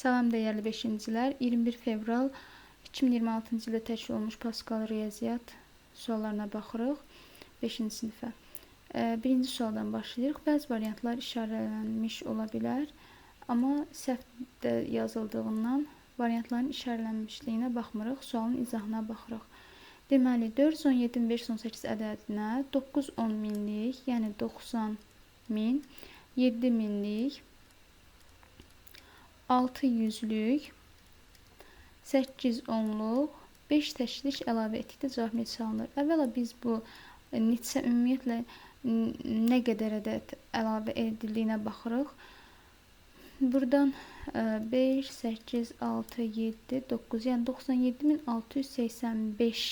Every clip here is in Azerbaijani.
Salam dəyərli 5-cilər. 21 fevral 2026-cı ildə təşkil olunmuş Pascal riyaziyyat suallarına baxırıq 5-ci sinifə. Birinci sualdan başlayırıq. Bəzi variantlar işarələnmiş ola bilər, amma səhv də yazıldığından variantların işarələnmişliyinə baxmırıq, sualın izahına baxırıq. Deməli, 417 518 ədədinə 910 minlik, yəni 90 min, 7 minlik, 6 yüzlük, 8 onluq, 5 təşkilik əlavə etdikdə cavab neçə alınır? Əvvəla biz bu neçə ümumiyyətlə nə qədər ədəd əlavə edildiyinə baxırıq. Buradan 5, 8, 6, 7, 9, yəni 97.685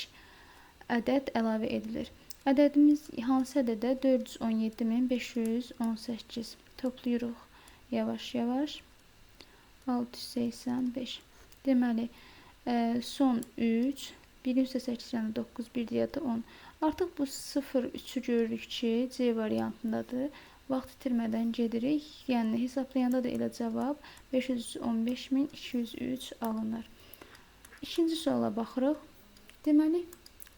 ədəd əlavə edilir. Ədədimiz hansı ədədə? 417.518. Toplayırıq yavaş-yavaş. 685. Deməli, son 3, 1 üstə 8, yəni 9, 1 deyədə 10. Artıq bu 0, 3-ü görürük ki, C variantındadır. Vaxt itirmədən gedirik. Yəni, hesablayanda da elə cavab 515.203 alınır. İkinci suala baxırıq. Deməli,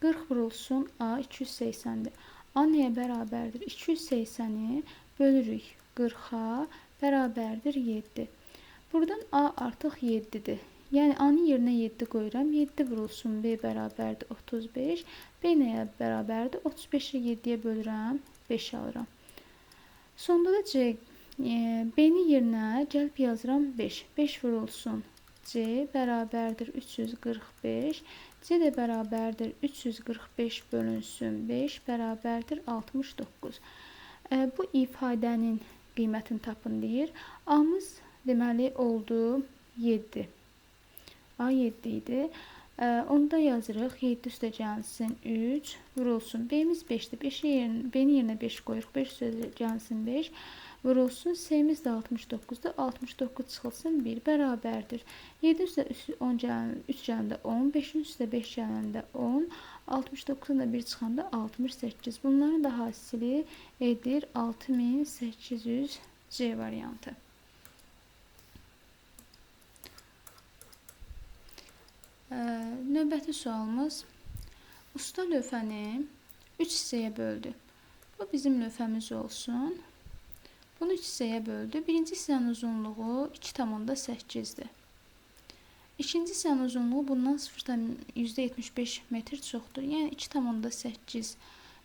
40 vurulsun A 280-dir. A nəyə bərabərdir? 280-i bölürük 40-a bərabərdir 7. Buradan A artıq 7-dir. Yəni, A-nın yerinə 7 qoyuram. 7 vurulsun B bərabərdir 35. B nəyə bərabərdir? 35-i 7-yə bölürəm, 5 alıram. Sonda da C, B-nin yerinə gəlib yazıram 5. 5 vurulsun C bərabərdir 345. C də bərabərdir 345 bölünsün 5 bərabərdir 69. Bu ifadənin qiymətini tapın deyir. A-mız deməli oldu 7. A 7 idi. Onda yazırıq 7 üstə gəlsin 3 vurulsun. B-miz 5-dir. B-nin yerinə 5 qoyuruq. 5 üstə gəlsin 5 vurulsun. C-miz də 69-dur. 69 çıxılsın 1 bərabərdir. 7 üstə 10 3 gələndə 10. 5-in üstə 5 gələndə 10. 69-dan da 1 çıxanda 68. Bunların da hasili edir 6800 C variantı. Növbəti sualımız. Usta lövhəni 3 hissəyə böldü. Bu bizim lövhəmiz olsun. Bunu 3 hissəyə böldü. Birinci hissənin uzunluğu 2,8-dir. İkinci hissənin uzunluğu bundan 0,75 metr çoxdur. Yəni 2,8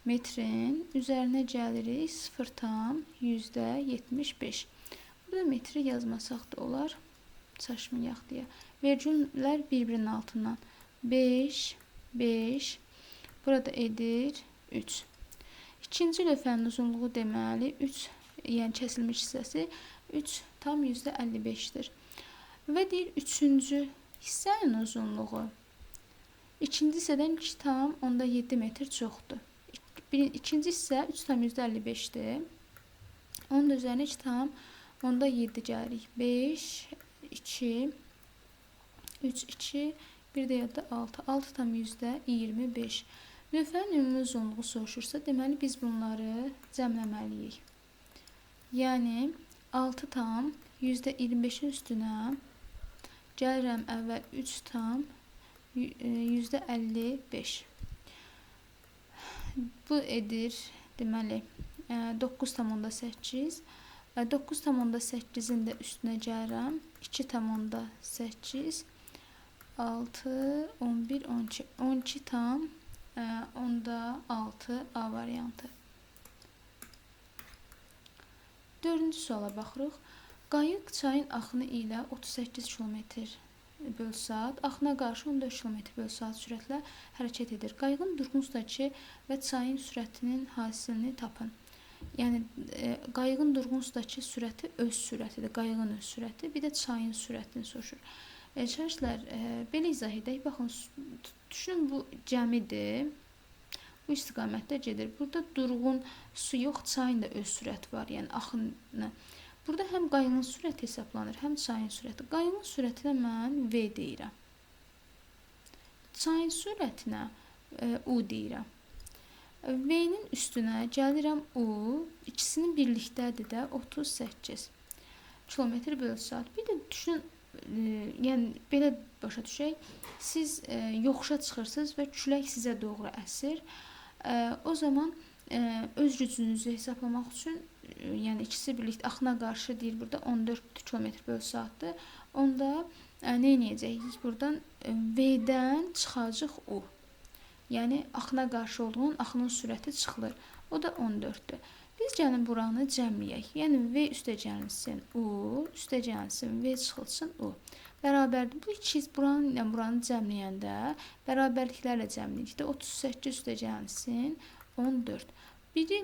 metrin üzərinə gəlirik 0,75. Burada metri yazmasaq da olar. Çaşmayaq deyə. Vergüllər bir-birinin altından 5, 5, burada edir 3. İkinci lövhənin uzunluğu deməli 3, yəni kəsilmiş hissəsi 3,55-dir. Və deyir, üçüncü hissənin uzunluğu ikinci hissədən 2,7 metr çoxdur. İkinci hissə 3,55-dir. Onun da üzərinə 2,7 gəlirik. 5, 2, 3, 2, bir də yadda 6. 6,25. Lövhənin ümumi uzunluğu soruşursa, deməli biz bunları cəmləməliyik. Yəni, 6,25-in üstünə gəlirəm əvvəl 3,55. Bu edir, deməli, 9,8. 9,8-in də üstünə gəlirəm 2,8, 6, 11, 12. 12,6 A variantı. Dördüncü suala baxırıq. Qayıq çayın axını ilə 38 km/saat, axına qarşı 14 km/saat sürətlə hərəkət edir. Qayığın durğun sudakı və çayın sürətinin hasilini tapın. Yəni, qayığın durğun sudakı sürəti öz sürətidir, qayığın öz sürəti, bir də çayın sürətini soruşur. Şərhlər, belə izah edək. Baxın, düşünün, bu gəmidir. Bu istiqamətdə gedir. Burada durğun su yox, çayın da öz sürəti var, yəni axını. Burada həm qayığın sürəti hesablanır, həm çayın sürəti. Qayığın sürətinə mən V deyirəm. Çayın sürətinə U deyirəm. V-nin üstünə gəlirəm U, ikisinin birlikdədir də 38 km/saat. Bir də düşünün, yəni belə başa düşək. Siz yoxuşa çıxırsınız və külək sizə doğru əsir. O zaman öz gücünüzü hesablamaq üçün, yəni ikisi birlikdə axına qarşı deyir burada 14 km/saatdır. Onda nə edəcəyik? Buradan V-dən çıxacaq U. Yəni axına qarşı olduğunun axının sürəti çıxılır. O da 14-dür. Biz gəlin buranı cəmləyək. Yəni V üstə gəlsin U, üstə gəlsin V çıxılsın U. Bərabərdir. Bu ikiz buranı ilə buranı cəmləyəndə bərabərliklərlə cəmləyikdə 38 üstə gəlsin 14. Biri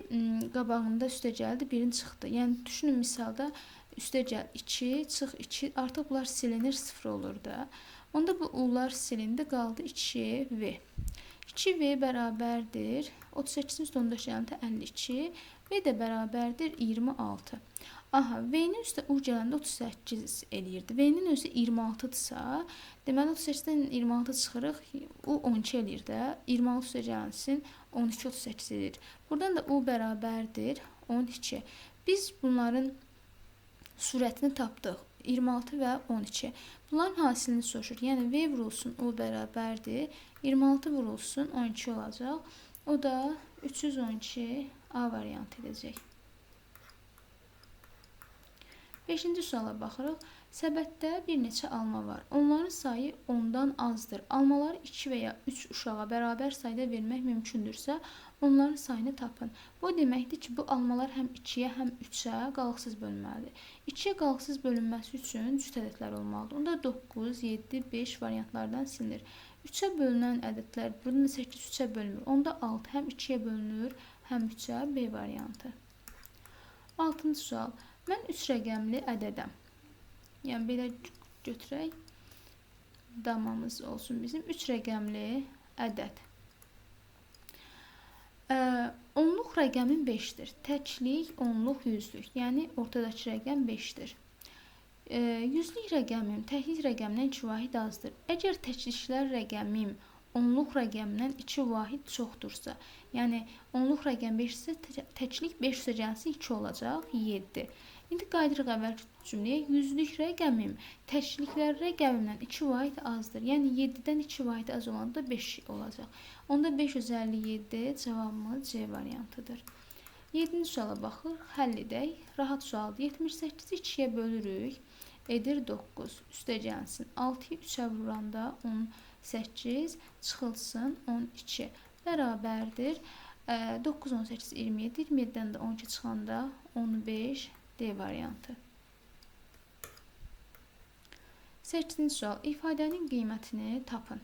qabağında üstə gəldi, birini çıxdı. Yəni düşünün misalda üstə gəl 2, çıx 2. Artıq bunlar silinir, 0 olur da. Onda bu u'lar silindi, qaldı 2V. 2V bərabərdir 38-in üstə 14 gələndə 52. V də bərabərdir 26. Aha, V-nin üstə U gələndə 38 eləyirdi. V-nin özü 26-dırsa, deməli 38-dən 26 çıxırıq, U 12 eləyir də. 26 üstə gəlsin 12, 38 eləyir. Buradan da U bərabərdir 12. Biz bunların sürətini tapdıq. 26 və 12. Bunların hasilini soruşur. Yəni V vurulsun U bərabərdir. 26 vurulsun 12 olacaq. O da 312 A variantı edəcək. 5-ci suala baxırıq. Səbətdə bir neçə alma var. Onların sayı 10-dan azdır. Almaları 2 və ya 3 uşağa bərabər sayda vermək mümkündürsə, onların sayını tapın. Bu deməkdir ki, bu almalar həm 2-yə, həm 3-ə qalıqsız bölünməlidir. 2-yə qalıqsız bölünməsi üçün cüt ədədlər olmalıdır. Onda 9, 7, 5 variantlardan silinir. 3-ə bölünən ədədlər, burada 8 3-ə bölünür. Onda 6 həm 2-yə bölünür, həm 3-ə B variantı. 6-cı sual. Mən 3 rəqəmli ədədəm. Yəni, belə götürək. Damamız olsun bizim 3 rəqəmli ədəd. Onluq rəqəmin 5-dir. Təklik, onluq, yüzlük. Yəni, ortadakı rəqəm 5-dir. Yüzlük rəqəmim təklik rəqəmdən 2 vahid azdır. Əgər təkliklər rəqəmim onluq rəqəmdən 2 vahid çoxdursa, yəni onluq rəqəm 5 isə təklik 5 üstə gəlsin 2 olacaq, 7. İndi qayıdırıq əvvəlki cümləyə. Yüzlük rəqəmim təkliklər rəqəmindən 2 vahid azdır. Yəni 7-dən 2 vahid az olanda 5 olacaq. Onda 557 cavabımız C variantıdır. 7-ci suala baxır, həll edək. Rahat sualdır. 78-i 2-yə bölürük. Edir 9. Üstə gəlsin. 6-yı 3-ə vuranda 18 çıxılsın 12. Bərabərdir. 9, 18, 27. 27-dən də 12 çıxanda 15 D variantı. 8-ci sual. İfadənin qiymətini tapın.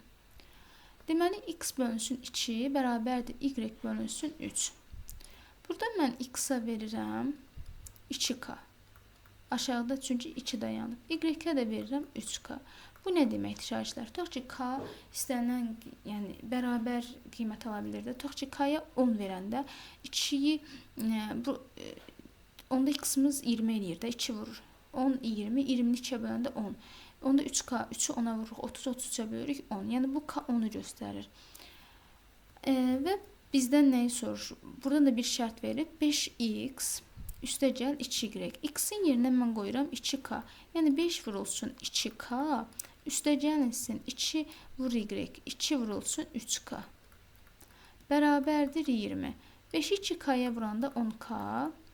Deməli, x bölünsün 2 bərabərdir y bölünsün 3. Burada mən x-a verirəm 2k. Aşağıda çünki 2 dayanıb. Y-ə də verirəm 3k. Bu nə deməkdir şagirdlər? Tutaq ki, k istənilən, yəni bərabər qiymət ala bilir də. Tutaq ki, k-ya 10 verəndə 2-yi onda x-imiz 20 eləyir də, 2 vurur. 10, 20, 20-ni 2-yə böləndə 10. Onda 3k, 3-ü 10-a vururuq, 30-u 33-ə bölürük 10. Yəni bu k 10-u göstərir. Və bizdən nəyi soruşur? Buradan da bir şərt verilib. 5x üstə gəl 2y. X-in yerinə mən qoyuram 2k. Yəni 5 vurulsun 2k, üstə gəlinsin 2 vur y, 2 vurulsun 3k. Bərabərdir 20. 5-i 2k-ya vuranda 10k,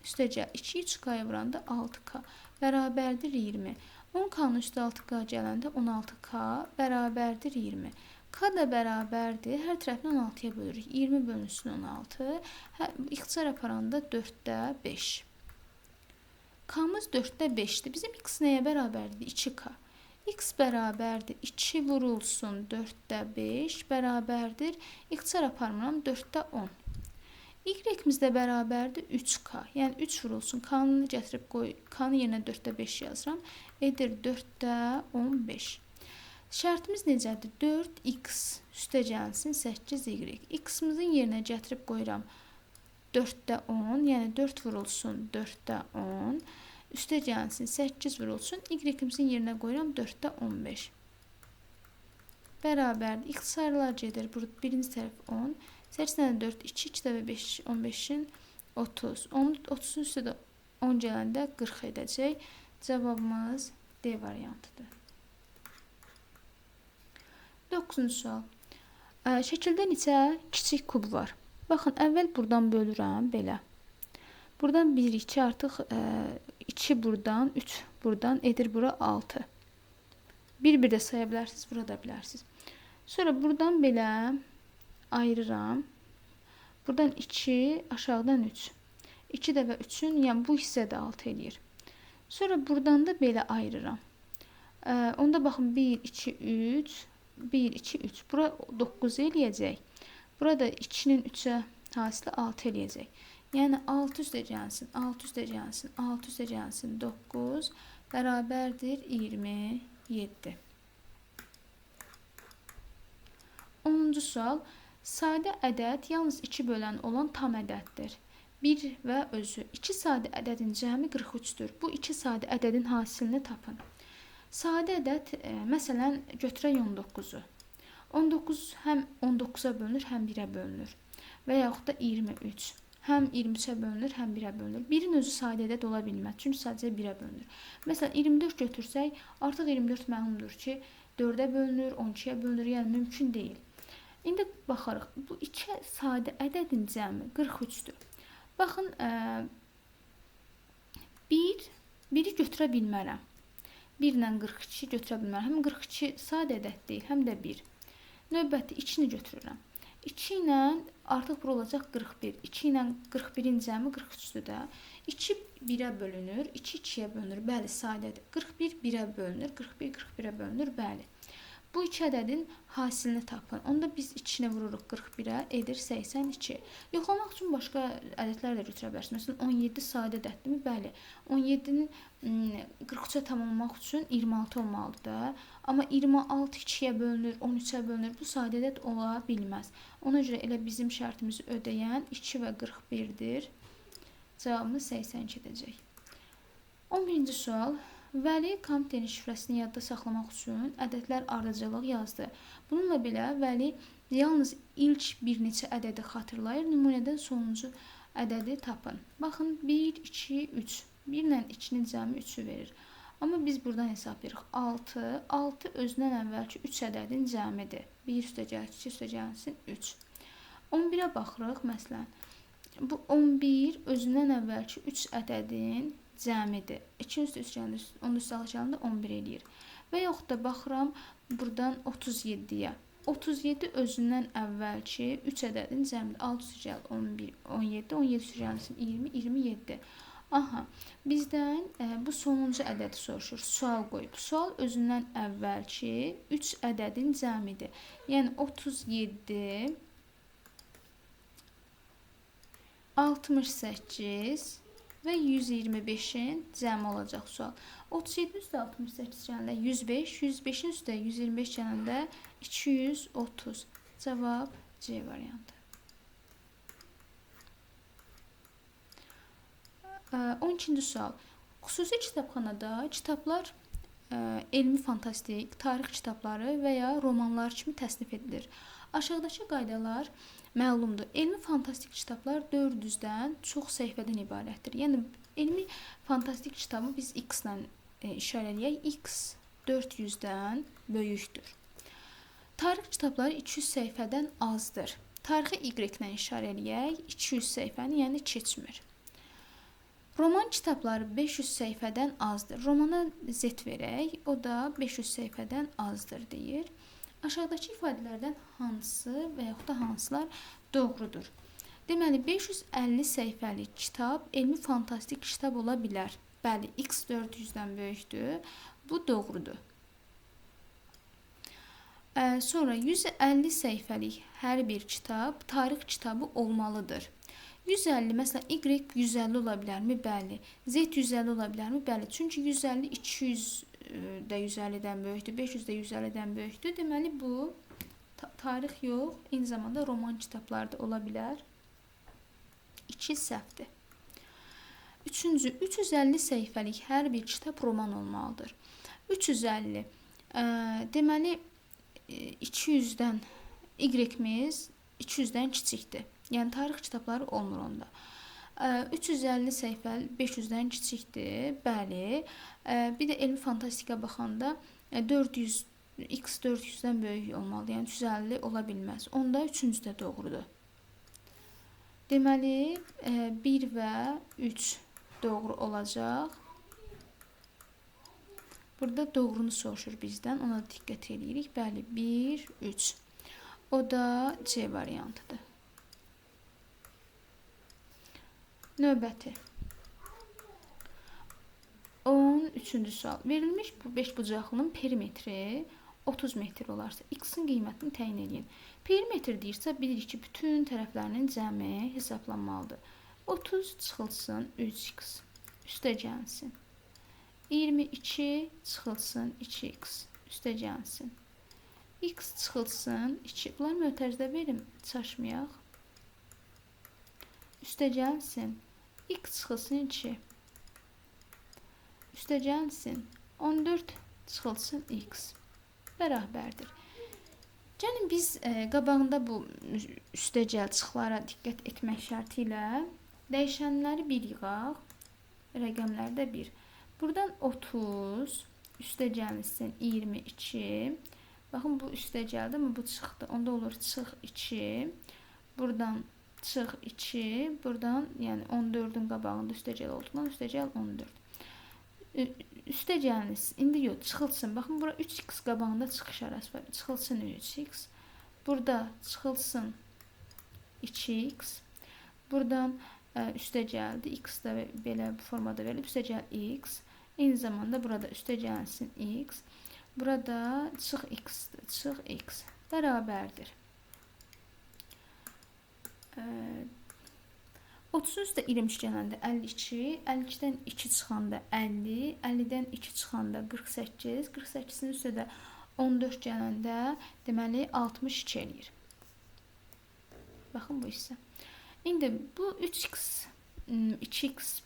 üstə gəl 2-yi 3k-ya vuranda 6k. Bərabərdir 20. 10k-nın üstə 6k gələndə 16k bərabərdir 20. K da bərabərdir. Hər tərəfini 16-ya bölürük. 20 bölünsün 16. İxtisar aparanda 4-də 5. K-mız 4-də 5-dir. Bizim x nəyə bərabərdir? 2k. X bərabərdir. 2 vurulsun 4-də 5 bərabərdir. İxtisar aparmıram 4-də 10. Y-imiz də bərabərdir 3k. Yəni 3 vurulsun. K-nı gətirib qoy. K-nın yerinə 4-də 5 yazıram. Edir 4-də 15. Şərtimiz necədir? 4x üstə gəlsin 8y. X-imizin yerinə gətirib qoyuram 4-də 10. Yəni 4 vurulsun 4-də 10. Üstə gəlsin 8 vurulsun. Y-imizin yerinə qoyuram 4-də 15. Bərabərdir. İxtisarlar gedir. Burada birinci tərəf 10. 8-dən 4, 2, 2 də 5, 15-in 30. 30-un üstə də 10 gələndə 40 edəcək. Cavabımız D variantıdır. 9-cu sual. Şəkildə neçə kiçik kub var? Baxın, əvvəl buradan bölürəm belə. Buradan 1, 2 artıq 2 buradan, 3 buradan edir bura 6. Bir də saya bilərsiniz, burada bilərsiniz. Sonra buradan belə ayırıram. Buradan 2, aşağıdan 3. 2 dəfə 3-ün, yəni bu hissə də 6 eləyir. Sonra buradan da belə ayırıram. Onda baxın 1, 2, 3, 1, 2, 3. Bura 9 eləyəcək. Burada 2-nin 3-ə hasılı 6 eləyəcək. Yəni 6 üstə gəlsin, 6 üstə gəlsin, 6 üstə gəlsin, 9 bərabərdir 27. 10-cu sual. Sadə ədəd yalnız 2 bölən olan tam ədəddir. 1 və özü. 2 sadə ədədin cəmi 43-dür. Bu 2 sadə ədədin hasilini tapın. Sadə ədəd, məsələn, götürək 19-u. 19 həm 19-a bölünür, həm 1-ə bölünür. Və yaxud da 23. Həm 23-ə bölünür, həm 1-ə bölünür. 1-in özü sadə ədəd ola bilməz, çünki sadəcə 1-ə bölünür. Məsələn, 24 götürsək, artıq 24 məlumdur ki, 4-ə bölünür, 12-yə bölünür, yəni mümkün deyil. İndi baxarıq, bu 2 sadə ədədin cəmi 43-dür. Baxın, 1-i götürə bilmərəm. 1 ilə 42 götürə bilmərəm. Həm 42 sadə ədəd deyil, həm də 1. Növbəti 2-ni götürürəm. 2 ilə artıq bura olacaq 41. 2 ilə 41-in cəmi 43-dür də. 2 1-ə bölünür, 2 2-yə bölünür. Bəli, sadədir. 41 1-ə bölünür, 41 41-ə bölünür. Bəli. Bu 2 ədədin hasilini tapın. Onda biz 2-ni vururuq 41-ə, edir 82. Yoxlamaq üçün başqa ədədlər də götürə bilərsiniz. Məsələn, 17 sadə ədəddirmi? Bəli. 17-nin 43-ə tamamlamaq üçün 26 olmalıdır da. Amma 26 2-yə bölünür, 13-ə bölünür. Bu sadə ədəd ola bilməz. Ona görə elə bizim şərtimizi ödəyən 2 və 41-dir. Cavabımız 82 edəcək. 11-ci sual. Vəli kompüterin şifrəsini yadda saxlamaq üçün ədədlər ardıcıllıq yazdı. Bununla belə Vəli yalnız ilk bir neçə ədədi xatırlayır. Nümunədən sonuncu ədədi tapın. Baxın, 1, 2, 3. 1 ilə 2-nin cəmi 3-ü verir. Amma biz buradan hesablayırıq. 6. 6 özündən əvvəlki 3 ədədin cəmidir. 1 üstə gəlsin, 2 üstə gəlsin, 3. 11-ə baxırıq, məsələn. Bu 11 özündən əvvəlki 3 ədədin cəmidir. 2 üstə 3 gəlir, 10 üstə alacağında 11 eləyir. Və yaxud da baxıram buradan 37-yə. 37 özündən əvvəlki 3 ədədin cəmidir. 6 üstə gəlir 11, 17, 17 üstə gəlsin 20, 27. Aha, bizdən bu sonuncu ədədi soruşur. Sual qoyub. Sual özündən əvvəlki 3 ədədin cəmidir. Yəni 37, 68 və 125-in cəmi olacaq sual. 37 üstə 68 gələndə 105, 105-in üstə 125 gələndə 230. Cavab C variantı. 12-ci sual. Xüsusi kitabxanada kitablar elmi fantastik, tarix kitabları və ya romanlar kimi təsnif edilir. Aşağıdakı qaydalar məlumdur. Elmi fantastik kitablar 400-dən çox səhifədən ibarətdir. Yəni, elmi fantastik kitabı biz X ilə işarələyək. X 400-dən böyükdür. Tarix kitabları 200 səhifədən azdır. Tarixi Y ilə işarələyək. 200 səhifəni, yəni keçmir. Roman kitabları 500 səhifədən azdır. Romana Z verək, o da 500 səhifədən azdır deyir. Aşağıdakı ifadələrdən hansı və yaxud da hansılar doğrudur? Deməli, 550 səhifəlik kitab elmi fantastik kitab ola bilər. Bəli, X 400-dən böyükdür. Bu doğrudur. Sonra 150 səhifəlik hər bir kitab tarix kitabı olmalıdır. 150, məsələn, Y 150 ola bilərmi? Bəli. Z 150 ola bilərmi? Bəli. Çünki 150 200 də 150-dən böyükdür, 500 də 150-dən böyükdür. Deməli, bu tarix yox, eyni zamanda roman kitabları da ola bilər. 2 səhvdir. Üçüncü, 350 səhifəlik hər bir kitab roman olmalıdır. 350, deməli, 200-dən Y-miz 200-dən kiçikdir. Yəni, tarix kitabları olmur onda. 350 səhifə 500-dən kiçikdir, bəli. Bir də elmi fantastikə baxanda 400 X 400-dən böyük olmalı, yəni 350 ola bilməz. Onda üçüncü də doğrudur. Deməli, 1 və 3 doğru olacaq. Burada doğrunu soruşur bizdən, ona da diqqət edirik. Bəli, 1, 3. O da C variantıdır. Növbəti. 13-cü sual. Verilmiş bu 5 bucaqlının perimetri 30 metr olarsa x-in qiymətini təyin edin. Perimetr deyirsə, bilirik ki, bütün tərəflərinin cəmi hesablanmalıdır. 30 çıxılsın 3x, üstə gəlsin. 22 çıxılsın 2x, üstə gəlsin. X çıxılsın 2. Bunları mötərizdə verim, çaşmayaq. Üstə gəlsin. X çıxılsın 2. Üstə gəlsin. 14 çıxılsın x. Bərabərdir. Gəlin biz qabağında bu üstə gəlçıqlara diqqət etmək şərti ilə dəyişənləri bir yığaq. Rəqəmləri də 1. Buradan 30, üstə gəlsin 22. Baxın, bu üstə gəldi, amma bu çıxdı. Onda olur çıx 2. Buradan çıx 2. Buradan, yəni 14-ün qabağında üstə gəl olduğundan üstə gəl 14. Üstə gəliniz. İndi yox, çıxılsın. Baxın, bura 3x qabağında çıxış arası var. Çıxılsın 3x. Burada çıxılsın 2x. Buradan üstə gəldi. X da belə formada verilib. Üstə gəl x. Eyni zamanda burada üstə gəlsin x. Burada çıx x-dir. Çıx x. Bərabərdir. 30 üstə 23 gələndə 52, 52-dən 2 çıxanda 50, 50-dən 2 çıxanda 48, 48-in üstə də 14 gələndə deməli 62 eləyir. Baxın bu hissə. İndi bu 3x, 2x,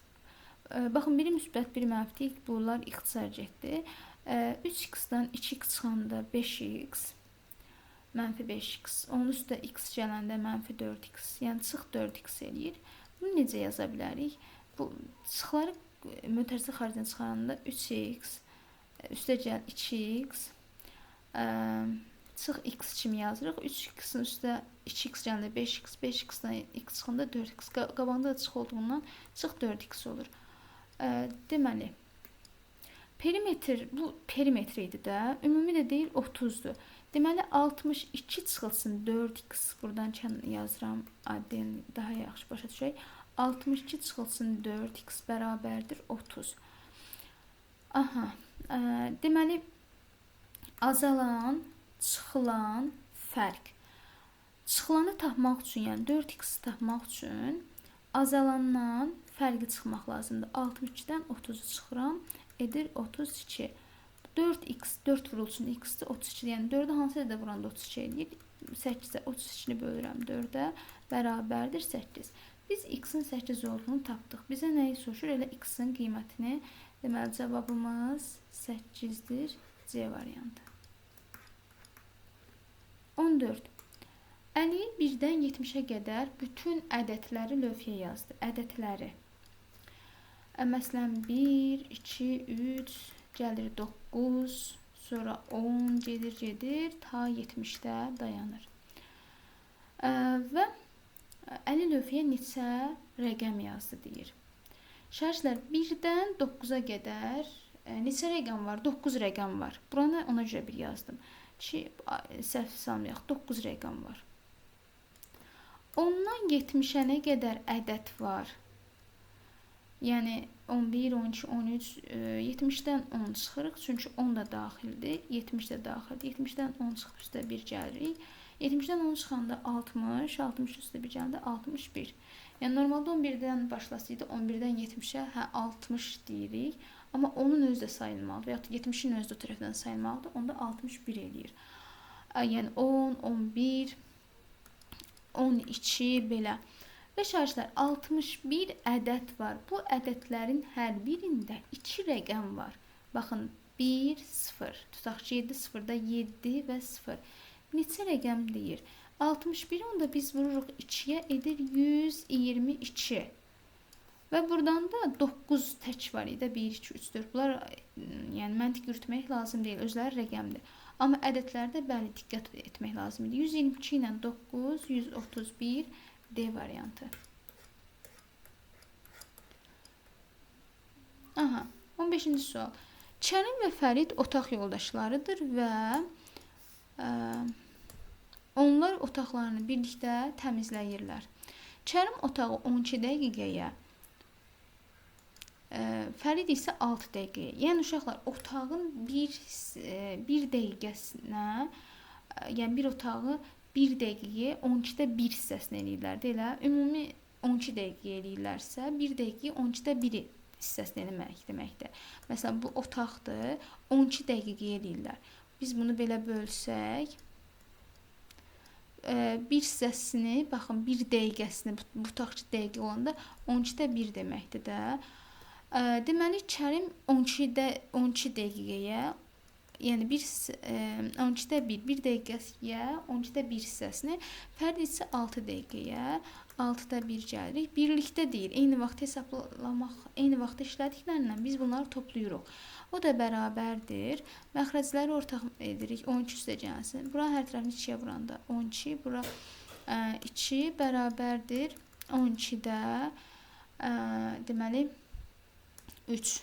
baxın biri müsbət, biri mənfi, bunlar ixtisar getdi. 3x-dan 2x çıxanda 5x, mənfi 5x, onun üstə x gələndə mənfi 4x, yəni çıx 4x eləyir. Bunu necə yaza bilərik? Bu çıxları mötərizə xaricində çıxaranda 3x, üstə gəl 2x, çıx x kimi yazırıq. 3x-in üstə 2x gələndə 5x, 5x-dan x çıxanda 4x. Qabağında da çıx olduğundan çıx 4x olur. Deməli, perimetr, bu perimetr idi də, ümumi də deyil 30-dur. Deməli, 62 çıxılsın 4x, buradan yazıram, adden daha yaxşı başa düşək. 62 çıxılsın 4x bərabərdir 30. Aha, deməli, azalan, çıxılan fərq. Çıxılanı tapmaq üçün, yəni 4x tapmaq üçün azalandan fərqi çıxmaq lazımdır. 62-dən 30-u çıxıram, edir 32. 4x, 4 vurulsun x-dir 32, yəni 4-ü hansı da vuranda 32 eləyir. 8-ə 32-ni bölürəm 4-ə, bərabərdir 8. Biz x-in 8 olduğunu tapdıq. Bizə nəyi soruşur? Elə x-in qiymətini. Deməli, cavabımız 8-dir. C variantı. 14. Əli 1-dən 70-ə qədər bütün ədədləri lövhəyə yazdı. Ədədləri. Məsələn, 1, 2, 3, gəlir 9, sonra 10, gedir, ta 70-də dayanır. Və Əli lövhəyə neçə rəqəm yazdı deyir. Şərhlər 1-dən 9-a qədər neçə rəqəm var? 9 rəqəm var. Buranı ona görə bir yazdım ki, səhv salmayaq, 9 rəqəm var. 10-dan 70-ə nə qədər ədəd var? Yəni 11, 12, 13, 70-dən 10 çıxırıq, çünki 10 da daxildir, 70 də daxildir. 70-dən 10 çıxıb üstə 1 gəlirik. 70-dən 10 çıxanda 60, 60 üstə 1 gələndə 61. Yəni normalda 11-dən başlasaydı, 11-dən 70-ə 60 deyirik. Amma onun özü də sayılmalıdır və ya 70-in özü də o tərəfdən sayılmalıdır. Onda 61 eləyir. Yəni 10, 11, 12 belə. Və şərhlər 61 ədəd var. Bu ədədlərin hər birində 2 rəqəm var. Baxın, 1, 0. Tutaq ki, 7, 0-da 7 və 0. Neçə rəqəm deyir? 61-i onda biz vururuq 2-yə, edir 122. Və buradan da 9 tək var idi. 1, 2, 3, 4. Bunlar yəni məntiq yürütmək lazım deyil. Özləri rəqəmdir. Amma ədədlərdə bəli diqqət etmək lazım idi. 122 ilə 9, 131 D variantı. Aha, 15-ci sual. Kərim və Fərid otaq yoldaşlarıdır və onlar otaqlarını birlikdə təmizləyirlər. Kərim otağı 12 dəqiqəyə, Fərid isə 6 dəqiqəyə. Yəni uşaqlar otağın bir dəqiqəsinə, yəni bir otağı 1 dəqiqəyə 12-də 1 hissəsini eləyirlər. Elə ümumi 12 dəqiqə eləyirlərsə, 1 dəqiqəyə 12-də 1 hissəsini eləmək deməkdir. Məsələn, bu otaqdır, 12 dəqiqə eləyirlər. Biz bunu belə bölsək, bir hissəsini, baxın, 1 dəqiqəsini, bu otaq 2 dəqiqə olanda 12-də 1 deməkdir də. Deməli, Kərim 12 dəqiqəyə, yəni 12-də 1 dəqiqəyə 12-də 1 hissəsini, Fərid isə 6 dəqiqəyə 6-da 1 gəlirik. Birlikdə deyir, eyni vaxt hesablamaq, eyni vaxt işlədiklərindən biz bunları toplayırıq. O da bərabərdir. Məxrəcləri ortaq edirik. 12 üstə gəlsin. Bura hər tərəfini 2-yə vuranda 12, bura 2 bərabərdir 12-də deməli 3.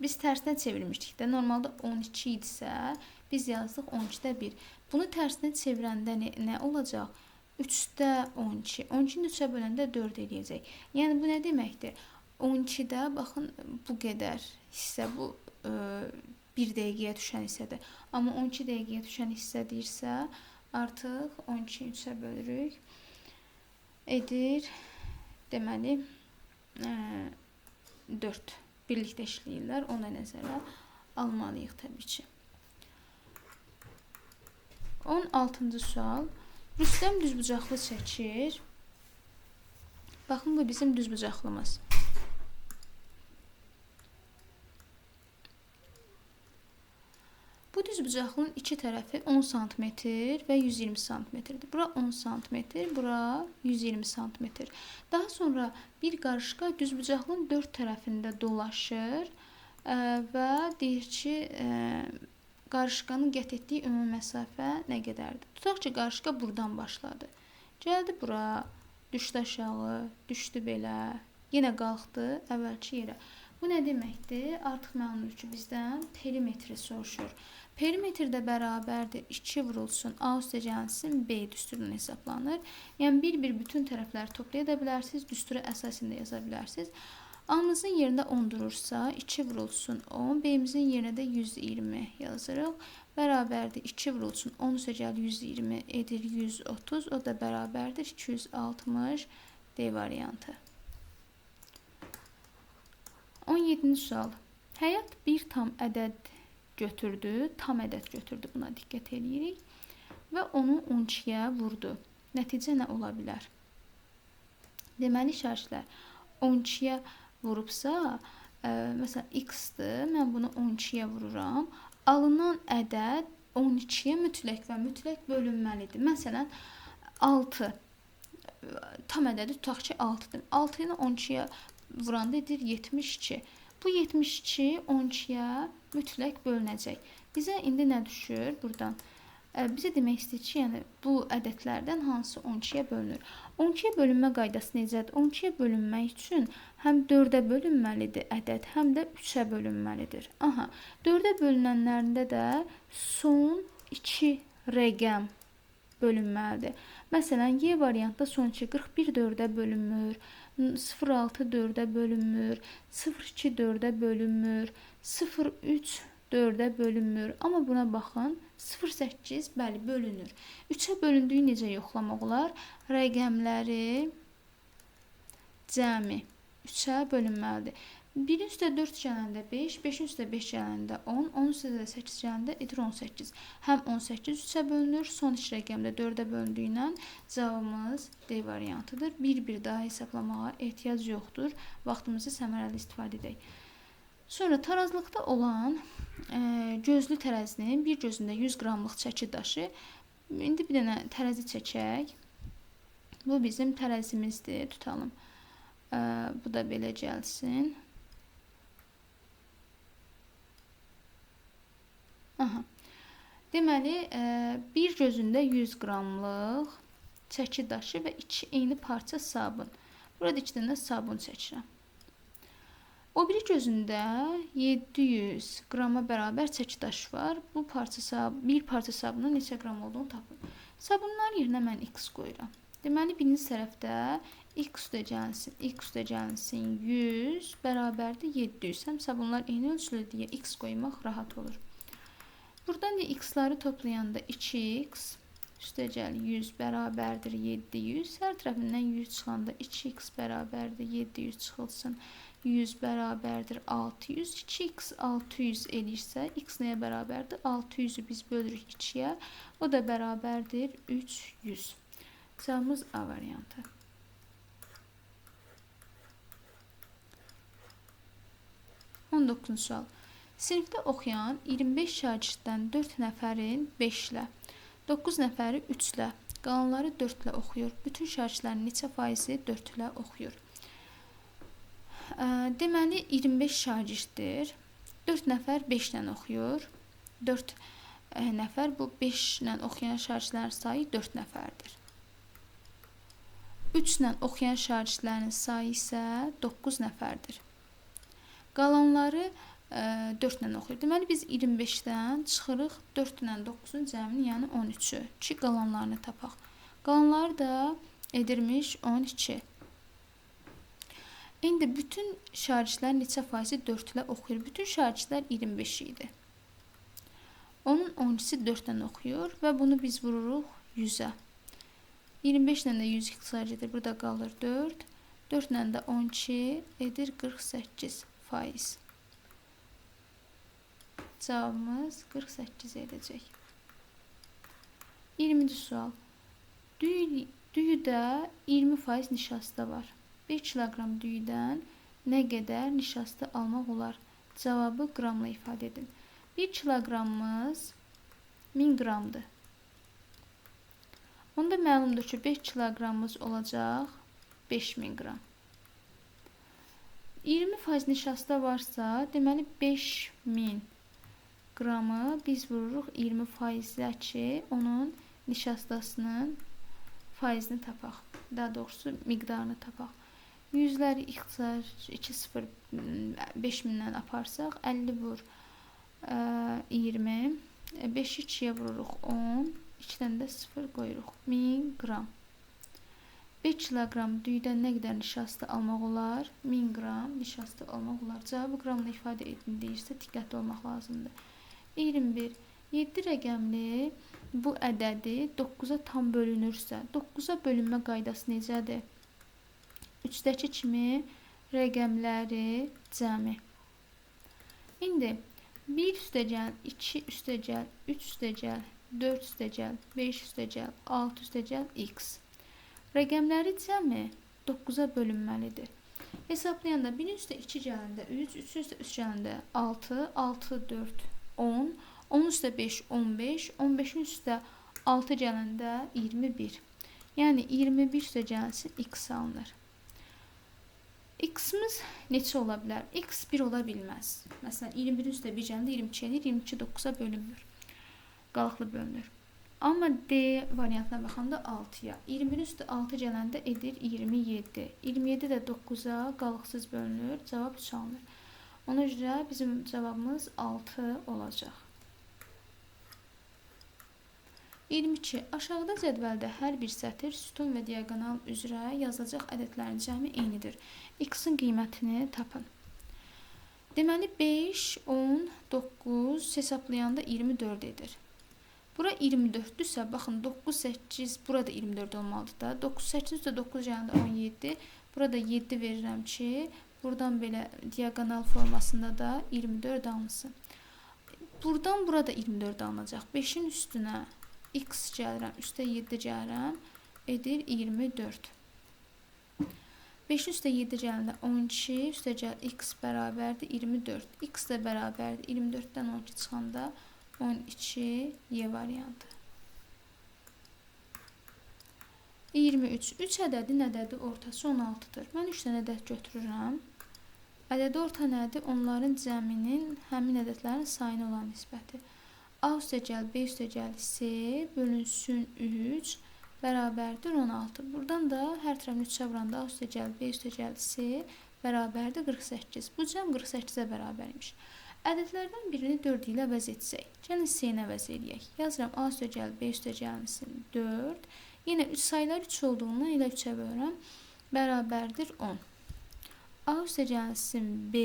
Biz tərsinə çevirmişdik də. Normalda 12 idisə, biz yazdıq 12-də 1. Bunu tərsinə çevirəndə nə olacaq? 3-də 12. 12-ni 3-ə böləndə 4 eləyəcək. Yəni bu nə deməkdir? 12-də baxın bu qədər hissə, bu 1 dəqiqəyə düşən hissədir. Amma 12 dəqiqəyə düşən hissə deyirsə, artıq 12-ni 3-ə bölürük. Edir, deməli, 4. Birlikdə işləyirlər. Onu nəzərə almalıyıq təbii ki. 16-cı sual. Rüstəm düzbucaqlı çəkir. Baxın, bu bizim düzbucaqlımız. Bu düzbucaqlının iki tərəfi 10 cm və 120 cm-dir. Bura 10 cm, bura 120 cm. Daha sonra bir qarışqa düzbucaqlının 4 tərəfində dolaşır və deyir ki, qarışqanın qət etdiyi ümumi məsafə nə qədərdir? Tutaq ki, qarışqa buradan başladı. Gəldi bura, düşdü aşağı, düşdü belə, yenə qalxdı əvvəlki yerə. Bu nə deməkdir? Artıq məlumatdır ki, bizdən perimetri soruşur. Perimetrdə bərabərdir 2 vurulsun A üstə gəlsin B düsturundan hesablanır. Yəni bir bütün tərəfləri toplaya da bilərsiniz, düstura əsasında yaza bilərsiniz. A-mızın yerində 10 durursa 2 vurulsun 10, B-mizin yerinə də 120 yazırıq. Bərabərdir 2 vurulsun 10 üstə gəlir 120 edir 130, o da bərabərdir 260 D variantı. 17-ci sual. Həyat bir tam ədəd götürdü, tam ədəd götürdü, buna diqqət edirik və onu 12-yə vurdu. Nəticə nə ola bilər? Deməli, şərtlər 12-yə vurubsa, məsələn, x-dır, mən bunu 12-yə vururam. Alınan ədəd 12-yə mütləq və mütləq bölünməlidir. Məsələn, 6, tam ədədi tutaq ki, 6-dır. 6 ilə 12-yə vuranda edir 72. Bu 72 12-yə mütləq bölünəcək. Bizə indi nə düşür buradan? Bizə demək istəyir ki, yəni bu ədədlərdən hansı 12-yə bölünür? 12-yə bölünmə qaydası necədir? 12-yə bölünmək üçün həm 4-ə bölünməlidir ədəd, həm də 3-ə bölünməlidir. Aha, 4-ə bölünənlərində də son 2 rəqəm bölünməlidir. Məsələn, Y variantda son 2 41 4-ə bölünmür, 0,6 4-ə bölünmür, 0,2 4-ə bölünmür, 0,3 4-ə bölünmür. Amma buna baxın, 0,8 bəli bölünür. 3-ə bölündüyü necə yoxlamaq olar? Rəqəmləri cəmi 3-ə bölünməlidir. 1-in üstə 4 gələndə 5, 5-in üstə 5 gələndə 10, 10-un üstə 8 gələndə edir 18. Həm 18 3-ə bölünür, son 2 rəqəmdə 4-ə bölündüyündən cavabımız D variantıdır. Bir daha hesablamağa ehtiyac yoxdur. Vaxtımızı səmərəli istifadə edək. Sonra tarazlıqda olan gözlü tərəzinin bir gözündə 100 qramlıq çəki daşı. İndi bir dənə tərəzi çəkək. Bu bizim tərəzimizdir, tutalım. Bu da belə gəlsin. Aha. Deməli, bir gözündə 100 qramlıq çəki daşı və 2 eyni parça sabun. Burada 2 dənə sabun çəkirəm. O biri gözündə 700 qrama bərabər çəki daşı var. Bir parça sabunun neçə qram olduğunu tapın. Sabunların yerinə mən x qoyuram. Deməli, birinci tərəfdə x üstə gəlsin 100 bərabərdir 700. Həm sabunlar eyni ölçülü deyə x qoymaq rahat olur. Buradan da x-ları toplayanda 2x üstə gəl 100 bərabərdir 700. Hər tərəfindən 100 çıxanda 2x bərabərdir 700 çıxılsın. 100 bərabərdir 600. 2x 600 eləyirsə, x nəyə bərabərdir? 600-ü biz bölürük 2-yə. O da bərabərdir 300. Cavabımız A variantı. On 9-cu sual. Sinifdə oxuyan 25 şagirddən 4 nəfərin 5 ilə, 9 nəfəri 3 ilə, qalanları 4 ilə oxuyur. Bütün şagirdlərin neçə faizi 4 ilə oxuyur? Deməli, 25 şagirddir. 4 nəfər 5 ilə oxuyur. 4 nəfər, bu 5 ilə oxuyan şagirdlərin sayı 4 nəfərdir. 3 ilə oxuyan şagirdlərin sayı isə 9 nəfərdir. Qalanları 4 ilə oxuyur. Deməli, biz 25-dən çıxırıq 4 ilə 9-un cəmini, yəni 13-ü. Ki, qalanlarını tapaq. Qalanları da edirmiş 12. İndi bütün şagirdlər neçə faizi 4 ilə oxuyur? Bütün şagirdlər 25 idi. Onun 12-si 4 ilə oxuyur və bunu biz vururuq 100-ə. 25 ilə də 100 ixtisar edir. Burada qalır 4. 4 ilə də 12 edir 48 faiz. Cavabımız 48 edəcək. 20-ci sual. Düyüdə 20% nişasta var. 1 kiloqram düyüdən nə qədər nişasta almaq olar? Cavabı qramla ifadə edin. 1 kiloqramımız 1000 qramdır. Onda məlumdur ki, 5 kiloqramımız olacaq 5000 qram. 20% nişasta varsa, deməli 5000 qramı biz vururuq 20%-ə ki, onun nişastasının faizini tapaq. Daha doğrusu miqdarını tapaq. 100-ləri ixtisar 2-0 5000-dən aparsaq, 50 vur 20, 5-i 2-yə vururuq 10, 2-dən də 0 qoyuruq. 1000 qram. 5 kiloqram düyüdən nə qədər nişasta almaq olar? 1000 qram nişasta almaq olar. Cavabı qramla ifadə edin deyirsə, diqqətli olmaq lazımdır. 21. 7 rəqəmli bu ədədi 9-a tam bölünürsə, 9-a bölünmə qaydası necədir? 3-dəki kimi rəqəmləri cəmi. İndi 1 üstəgəl, 2 üstəgəl, 3 üstəgəl, 4 üstəgəl, 5 üstəgəl, 6 üstəgəl, x. Rəqəmləri cəmi 9-a bölünməlidir. Hesablayanda 1 üstə 2 gələndə 3, 3 üstə 3 gələndə 6, 6, 4, 10, 10 üstə 5, 15, 15-in üstə 6 gələndə 21. Yəni 21 üstə gəlsin, x alınır. X-imiz neçə ola bilər? X 1 ola bilməz. Məsələn, 21 üstə 1 gələndə 22 edir, 22 9-a bölünmür. Qalıqlı bölünür. Amma D variantına baxanda 6-ya. 21 üstə 6 gələndə edir 27. 27 də 9-a qalıqsız bölünür. Cavab 3 alınır. Ona görə bizim cavabımız 6 olacaq. 22. Aşağıda cədvəldə hər bir sətir sütun və diaqonal üzrə yazılacaq ədədlərin cəmi eynidir. X-in qiymətini tapın. Deməli 5, 10, 9 hesablayanda 24 edir. Bura 24-dürsə, baxın 9, 8, burada 24 olmalıdır da. 9, 8 üstə 9 yanında 17. Burada 7 verirəm ki, buradan belə diaqonal formasında da 24 alınsın. Buradan burada 24 alınacaq. 5-in üstünə x gəlirəm, üstə 7 gəlirəm, edir 24. 5 üstə 7 gələndə 12, üstə gəl x bərabərdir 24. X də bərabərdir 24-dən 12 çıxanda 12 Y variantı. 23. 3 ədədin ədədi ortası 16-dır. Mən 3 dənə ədəd götürürəm. Ədədi orta nədir? Onların cəminin həmin ədədlərin sayına olan nisbəti. A üstəgəl B üstəgəl C bölünsün 3 bərabərdir 16. Buradan da hər tərəfini 3-ə vuranda A üstəgəl B üstəgəl C bərabərdir 48. Bu cəm 48-ə bərabərmiş. Ədədlərdən birini 4 ilə əvəz etsək. Gəlin C-ni əvəz eləyək. Yazıram A üstəgəl B üstəgəlsin 4. Yenə 3 sayılar 3 olduğundan ilə 3-ə bölürəm. Bərabərdir 10. A üstəgəlsin B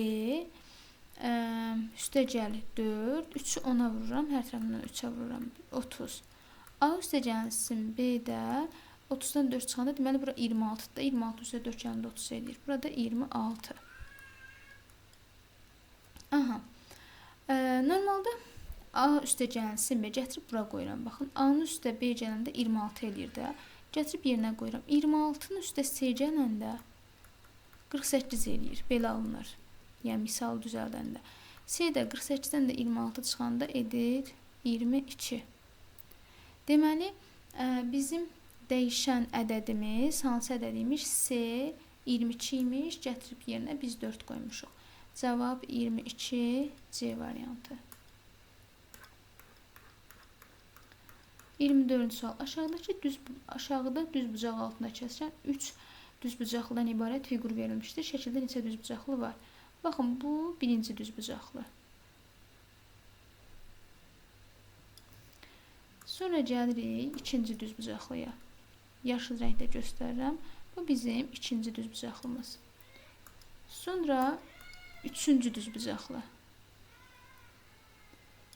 üstəgəl 4. 3-ü 10-a vururam. Hər tərəfindən 3-ə vururam. 30. A üstəgəlsin B də 30-dan 4 çıxanda deməli bura 26-dır. 26 üstə 4 gəlində 30 edir. Burada 26. Aha. Normalda A üstə gəlsin B gətirib bura qoyuram. Baxın, A-nın üstə B gələndə 26 eləyir də. Gətirib yerinə qoyuram. 26-nın üstə C gələndə 48 eləyir. Belə alınır. Yəni misal düzəldəndə. C də 48-dən də 26 çıxanda edir 22. Deməli, bizim dəyişən ədədimiz hansı ədəd imiş? C 22 imiş. Gətirib yerinə biz 4 qoymuşuq. Cavab 22 C variantı. 24-cü sual. Aşağıda düz bucaq altında kəsilən 3 düz bucaqlıdan ibarət fiqur verilmişdir. Şəkildə neçə düz bucaqlı var? Baxın, bu birinci düz bucaqlı. Sonra gəlirik ikinci düz bucaqlıya. Yaşıl rəngdə göstərirəm. Bu bizim ikinci düz bucaqlımız. Sonra üçüncü düz bucaqlı.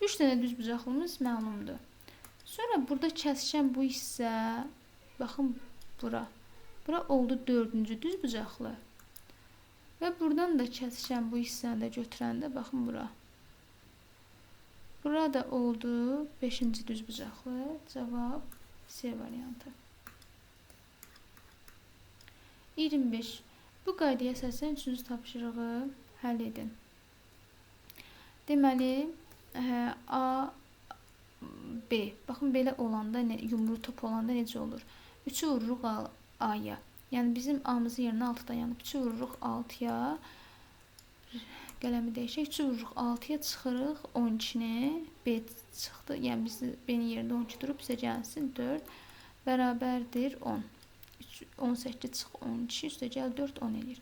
3 dənə düz bucaqlımız məlumdur. Sonra burada kəsişən bu hissə, baxın bura. Bura oldu 4-cü düz bucaqlı. Və buradan da kəsişən bu hissəni də götürəndə, baxın bura. Bura da oldu 5-ci düz bucaqlı. Cavab C variantı. 25. Bu qaydaya əsasən 3-cü tapşırığı həll edin. Deməli, A, B. Baxın, belə olanda, yumru top olanda necə olur? 3-ü vururuq A-ya. Yəni, bizim A-mızın yerinə 6 dayanıb. 3-ü vururuq 6-ya. Qələmi deyişək. 3-ü vururuq 6-ya, çıxırıq 12-ni. B çıxdı. Yəni, bizim B-nin yerində 12 durub, bizə gəlsin 4. Bərabərdir 10. 18 çıx 12, üstə gəl 4, 10 edir.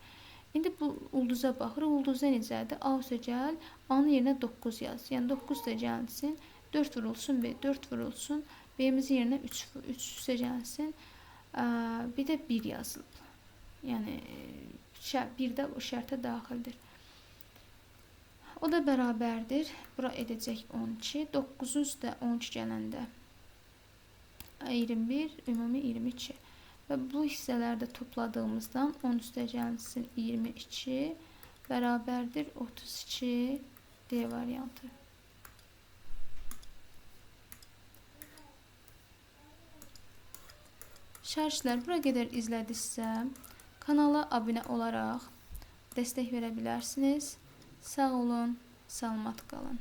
İndi bu ulduza baxırıq. Ulduzda necədir? A üstə gəl, A-nın yerinə 9 yaz. Yəni 9 da gəlsin, 4 vurulsun B, 4 vurulsun. B-mizin yerinə 3 üstə gəlsin. Bir də 1 yazılıb. Yəni 1 də o şərtə daxildir. O da bərabərdir. Bura edəcək 12. 9-un üstə 12 gələndə 21, ümumi 22. Və bu hissələrdə topladığımızdan 10 üstə gəlsin 22 bərabərdir 32 D variantı. Şərhlər bura qədər izlədinizsə, kanala abunə olaraq dəstək verə bilərsiniz. Sağ olun, salamat qalın.